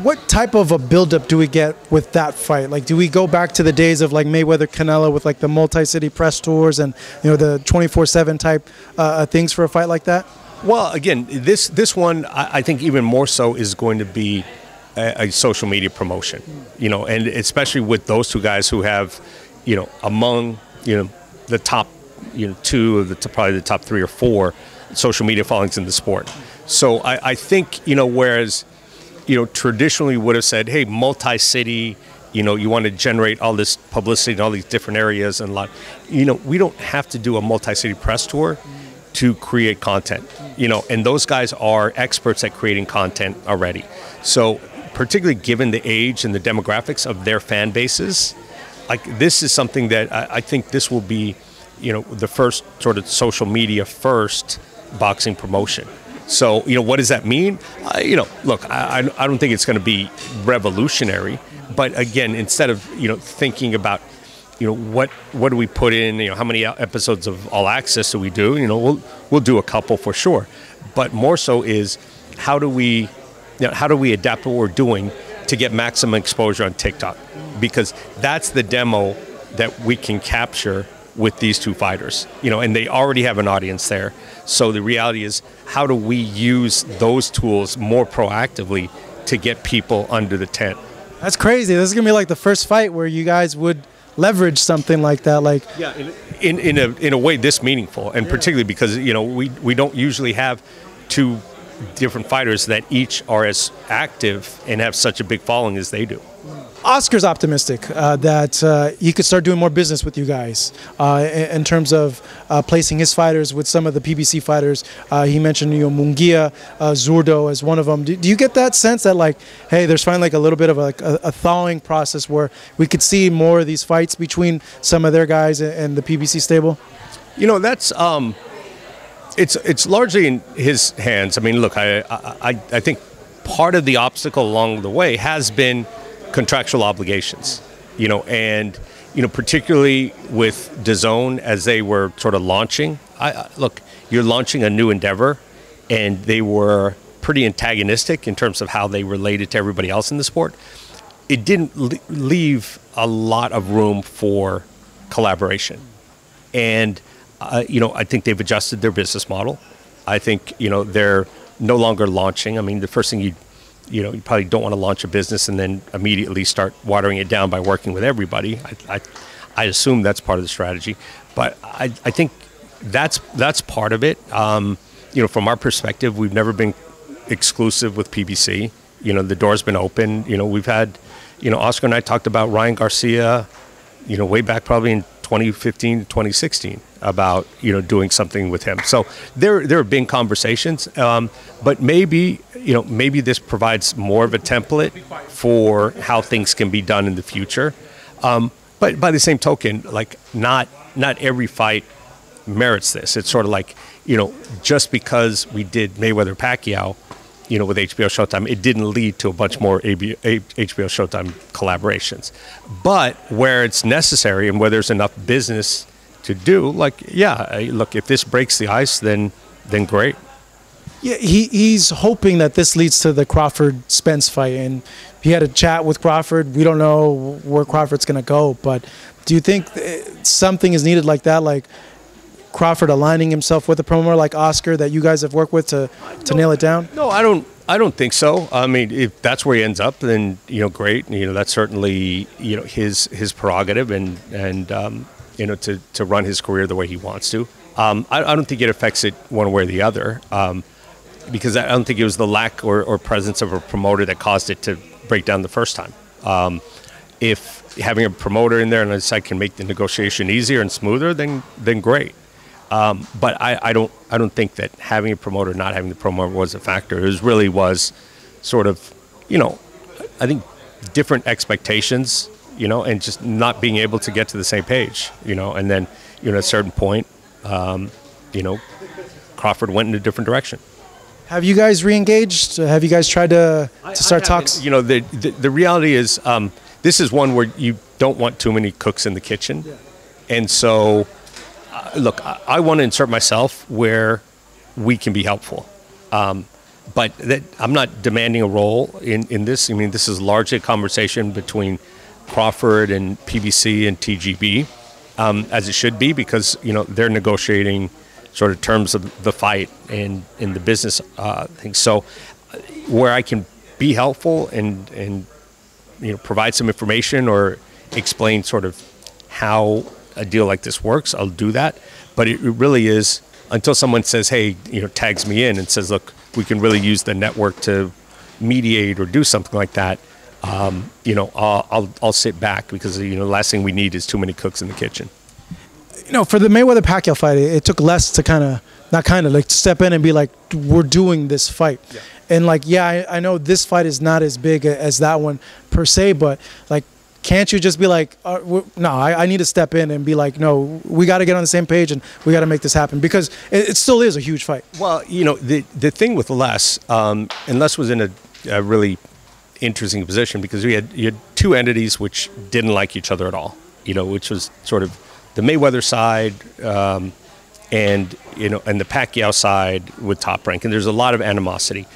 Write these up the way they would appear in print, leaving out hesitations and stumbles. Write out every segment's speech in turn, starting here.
What type of a buildup do we get with that fight? Like, do we go back to the days of like Mayweather Canelo with like the multi-city press tours and the 24/7 type things for a fight like that? Well, again, this one I think even more so is going to be a social media promotion, and especially with those two guys who have, among the top, two of probably the top 3 or 4 social media followings in the sport. So I think whereas traditionally would have said, hey, multi-city, you want to generate all this publicity in all these different areas and a lot, we don't have to do a multi-city press tour to create content, and those guys are experts at creating content already. So particularly given the age and the demographics of their fan bases, like this is something that I think this will be, the first sort of social media first boxing promotion. So, what does that mean? Look, I don't think it's going to be revolutionary, but again, instead of, thinking about, what do we put in, how many episodes of All Access do we do? We'll do a couple for sure, but more so is how do we adapt what we're doing to get maximum exposure on TikTok? Because that's the demo that we can capture with these two fighters, and they already have an audience there. So the reality is, how do we use those tools more proactively to get people under the tent? That's crazy. This is gonna be like the first fight where you guys would leverage something like that. Like, yeah, in a way this meaningful, and particularly because we don't usually have 2 different fighters that each are as active and have such a big following as they do. Oscar's optimistic that he could start doing more business with you guys in terms of placing his fighters with some of the PBC fighters. He mentioned Munguia, Zurdo as one of them. Do you get that sense that like, hey, there's finally like a little bit of a thawing process where we could see more of these fights between some of their guys and the PBC stable? That's it's largely in his hands. I mean, look, I think part of the obstacle along the way has been contractual obligations, and particularly with DAZN as they were sort of launching. Look, you're launching a new endeavor, and they were pretty antagonistic in terms of how they related to everybody else in the sport. It didn't leave a lot of room for collaboration, and I think they've adjusted their business model. I think they're no longer launching. I mean, the first thing you probably don't want to launch a business and then immediately start watering it down by working with everybody. I assume that's part of the strategy, but I think that's part of it. From our perspective, we've never been exclusive with PBC. The door's been open. We've had, Oscar and I talked about Ryan Garcia, way back probably in 2015, 2016 about, doing something with him. So there have been conversations, but maybe this provides more of a template for how things can be done in the future. But by the same token, like not every fight merits this. It's sort of like, just because we did Mayweather Pacquiao, with HBO Showtime, it didn't lead to a bunch more HBO Showtime collaborations. But where it's necessary and where there's enough business to do, like, yeah, look, if this breaks the ice, then great. Yeah, he's hoping that this leads to the Crawford-Spence fight, and he had a chat with Crawford. We don't know where Crawford's going to go, but do you think something is needed like that, like Crawford aligning himself with a promoter like Oscar that you guys have worked with to nail it down? No, I don't think so. I mean, if that's where he ends up, then great. That's certainly his prerogative, and to run his career the way he wants to. I don't think it affects it one way or the other, because I don't think it was the lack or presence of a promoter that caused it to break down the first time. If having a promoter in there and I can make the negotiation easier and smoother, then great. But I don't think that having a promoter, not having the promoter was a factor. It really was sort of, I think different expectations, and just not being able to get to the same page, and then, at a certain point, Crawford went in a different direction. Have you guys re-engaged? Have you guys tried to start talks? The reality is this is one where you don't want too many cooks in the kitchen. Yeah. And so, look, I want to insert myself where we can be helpful. But I'm not demanding a role in this. I mean, this is largely a conversation between Crawford and PBC and TGB, as it should be, because they're negotiating sort of terms of the fight and in the business things. So, where I can be helpful and provide some information or explain sort of how a deal like this works, I'll do that. But it really is until someone says, hey, tags me in and says, look, we can really use the network to mediate or do something like that. I'll sit back because the last thing we need is too many cooks in the kitchen. For the Mayweather-Pacquiao fight, it took Les to step in and be like, we're doing this fight. Yeah. And I know this fight is not as big as that one per se, but can't you just be like, no, I need to step in and be like, no, we got to get on the same page and we got to make this happen, because it still is a huge fight. Well, the thing with Les, and Les was in a really interesting position because you had two entities which didn't like each other at all, which was sort of the Mayweather side and the Pacquiao side with Top Rank. And there's a lot of animosity.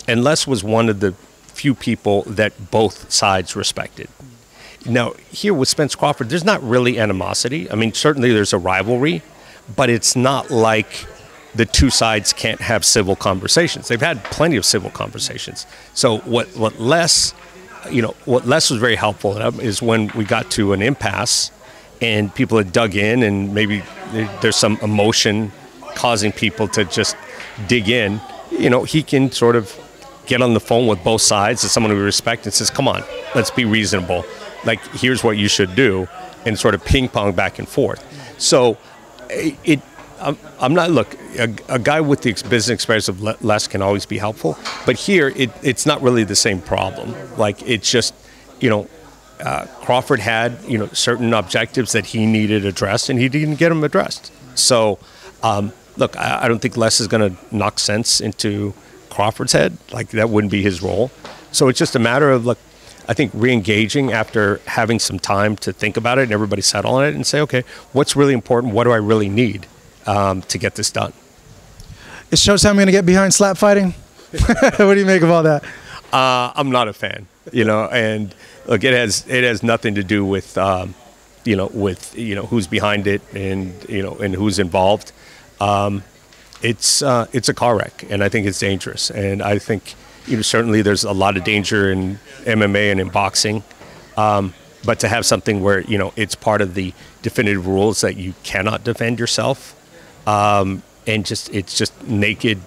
And Les was one of the few people that both sides respected. Now, here with Spence Crawford, there's not really animosity. I mean, certainly there's a rivalry, but it's not like the two sides can't have civil conversations. They've had plenty of civil conversations. So what Les was very helpful is when we got to an impasse and people had dug in and maybe there's some emotion causing people to just dig in, he can sort of get on the phone with both sides as someone we respect and says, come on, let's be reasonable. Here's what you should do, and sort of ping pong back and forth. So I'm not, look, a guy with the business experience of Les can always be helpful, but here it's not really the same problem. It's just, Crawford had, certain objectives that he needed addressed, and he didn't get them addressed. So, look, I don't think Les is going to knock sense into Crawford's head. That wouldn't be his role. So it's just a matter of, I think, re-engaging after having some time to think about it and everybody settle on it and say, okay, what's really important? What do I really need to get this done? Is Showtime going to get behind slap fighting? What do you make of all that? I'm not a fan, and look, it has nothing to do with, who's behind it and who's involved. It's a car wreck, and I think it's dangerous. And I think, certainly there's a lot of danger in MMA and in boxing. But to have something where, it's part of the definitive rules that you cannot defend yourself, and it's just naked,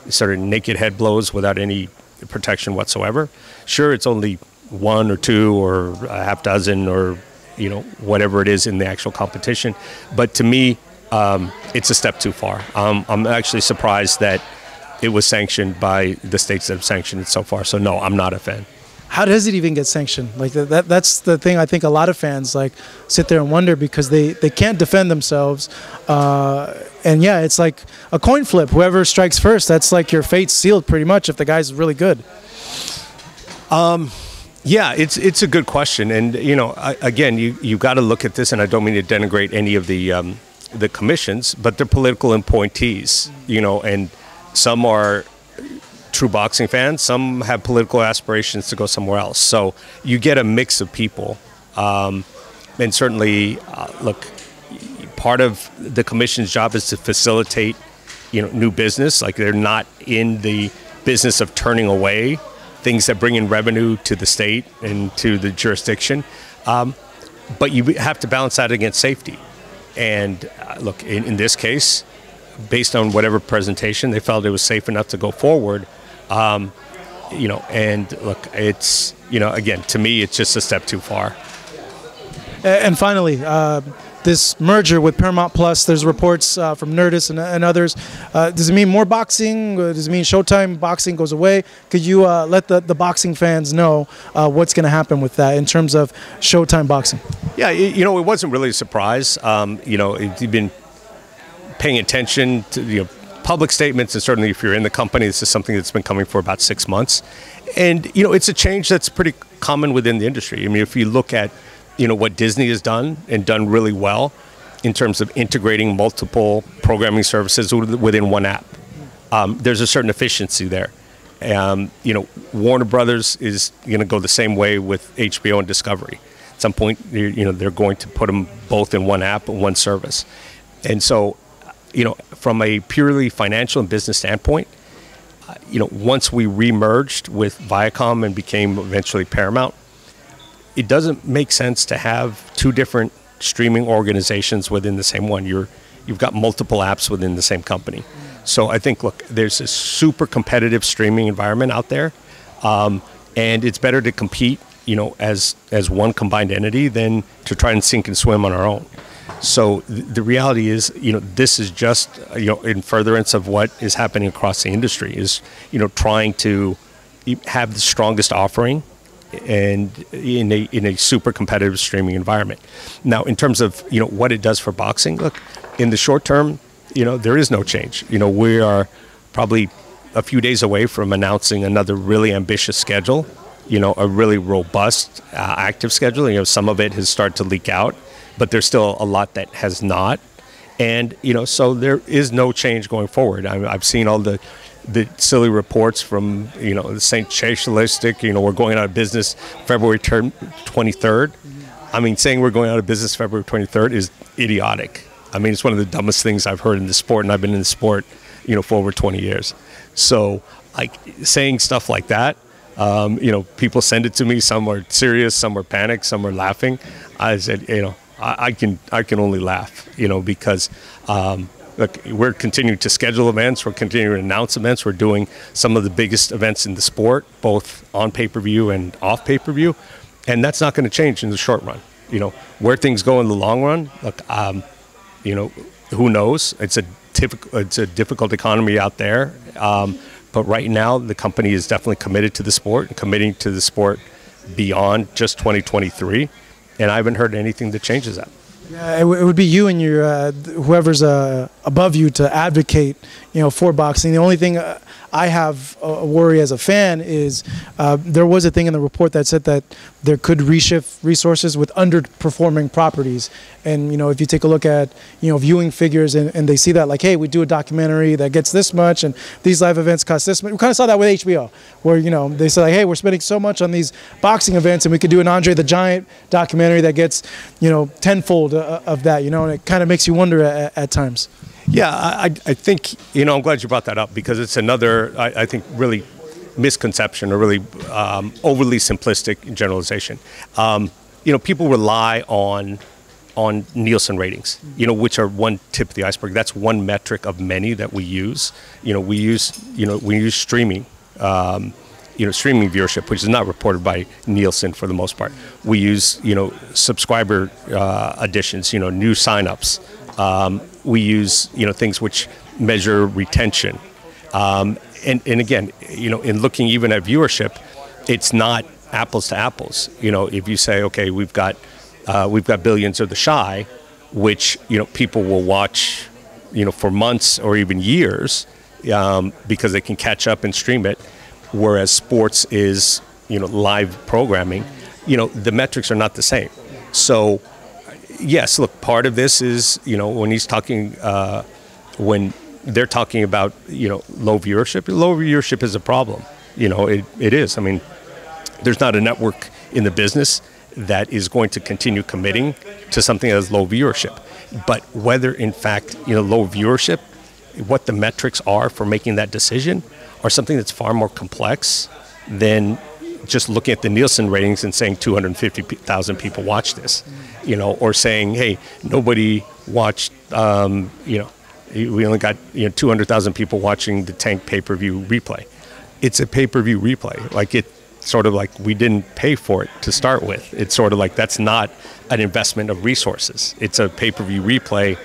sort of naked head blows without any protection whatsoever. Sure, it's only one or two or a half dozen or, whatever it is in the actual competition. But to me, it's a step too far. I'm actually surprised that it was sanctioned by the states that have sanctioned it so far. So no, I'm not a fan. How does it even get sanctioned? That's the thing. I think a lot of fans sit there and wonder because they can't defend themselves. And yeah, it's like a coin flip. Whoever strikes first, that's your fate's sealed pretty much if the guy's really good. Yeah, it's a good question. And, again, you got to look at this, and I don't mean to denigrate any of the commissions, but they're political appointees, and some are true boxing fans, some have political aspirations to go somewhere else. So you get a mix of people. And certainly, look, part of the commission's job is to facilitate, new business. They're not in the business of turning away things that bring in revenue to the state and to the jurisdiction. But you have to balance that against safety. And look, in this case, based on whatever presentation, they felt it was safe enough to go forward. And look, it's, again, to me, it's just a step too far. And finally, this merger with Paramount Plus, there's reports from Nerdist and others. Does it mean more boxing? Does it mean Showtime Boxing goes away? Could you let the boxing fans know what's going to happen with that in terms of Showtime Boxing? Yeah, it wasn't really a surprise. If you've been paying attention to public statements, and certainly if you're in the company, this is something that's been coming for about 6 months. And, it's a change that's pretty common within the industry. I mean, if you look at what Disney has done and done really well in terms of integrating multiple programming services within one app. there's a certain efficiency there. Warner Brothers is going to go the same way with HBO and Discovery. At some point, they're going to put them both in one app and one service. And so, from a purely financial and business standpoint, once we remerged with Viacom and became eventually Paramount, it doesn't make sense to have two different streaming organizations within the same one. You've got multiple apps within the same company. So I think, look, there's a super competitive streaming environment out there, and it's better to compete, as one combined entity than to try and sink and swim on our own. So the reality is, this is just, in furtherance of what is happening across the industry, is, trying to have the strongest offering and in a super competitive streaming environment. Now, in terms of, what it does for boxing, look, in the short term, there is no change. We are probably a few days away from announcing another really ambitious schedule, a really robust, active schedule. Some of it has started to leak out, but there's still a lot that has not. And, so there is no change going forward. I've seen all the silly reports from, the St. Chasalistic, we're going out of business February 23rd. I mean, saying we're going out of business February 23rd is idiotic. I mean, it's one of the dumbest things I've heard in the sport, and I've been in the sport, for over 20 years. So, saying stuff like that, people send it to me. Some are serious, some are panicked, some are laughing. I said, I can only laugh, because look, we're continuing to schedule events, we're continuing to announce events, we're doing some of the biggest events in the sport, both on pay-per-view and off pay-per-view, and that's not going to change in the short run. Where things go in the long run, look, who knows? It's a difficult economy out there, but right now the company is definitely committed to the sport and committing to the sport beyond just 2023, and I haven't heard anything that changes that. Yeah, it would be you and your whoever's above you to advocate, for boxing. The only thing I have a worry as a fan is there was a thing in the report that said that there could reshift resources with underperforming properties. And, if you take a look at, viewing figures and they see that, like, hey, we do a documentary that gets this much and these live events cost this much. We kind of saw that with HBO where, they said, like, hey, we're spending so much on these boxing events and we could do an Andre the Giant documentary that gets, tenfold of that, and it kind of makes you wonder at times. Yeah, I think, I'm glad you brought that up because it's another, I think, really misconception or really overly simplistic generalization. People rely on Nielsen ratings, which are one tip of the iceberg. That's one metric of many that we use. We use streaming, streaming viewership, which is not reported by Nielsen for the most part. We use, subscriber additions, new signups. We use, things which measure retention. And again, in looking even at viewership, it's not apples to apples. If you say, okay, we've got Billions of the Shy, which, people will watch, for months or even years, because they can catch up and stream it, whereas sports is, live programming, the metrics are not the same. So, yes, look, part of this is, when he's talking, when they're talking about, low viewership is a problem. It is. I mean, there's not a network in the business that is going to continue committing to something that has low viewership. But whether, in fact, low viewership, what the metrics are for making that decision are something that's far more complex than just looking at the Nielsen ratings and saying 250,000 people watch this, or saying, hey, nobody watched, we only got 200,000 people watching the Tank pay-per-view replay. It's a pay-per-view replay. Like it's sort of like we didn't pay for it to start with. It's sort of like that's not an investment of resources. It's a pay-per-view replay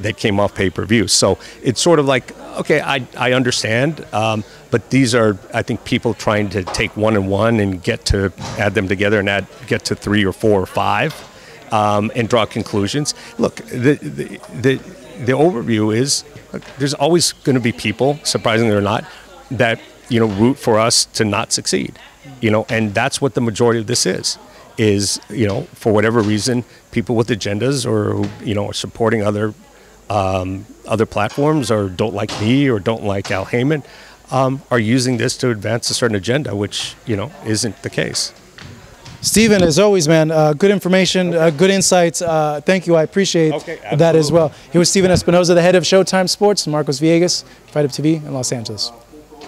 that came off pay-per-view. So it's sort of like, okay, I understand, but these are, I think, people trying to take one and one and add them together and get to 3 or 4 or 5 and draw conclusions. Look, the overview is, look, there's always going to be people, surprisingly or not, that root for us to not succeed. And that's what the majority of this is for whatever reason, people with agendas or who are supporting other other platforms or don't like me or don't like Al Heyman are using this to advance a certain agenda, which, you know, isn't the case. Stephen, as always, man, good information, good insights. Thank you. I appreciate that as well. Here was Stephen Espinoza, the head of Showtime Sports, Marcos Villegas, Fight Up TV in Los Angeles.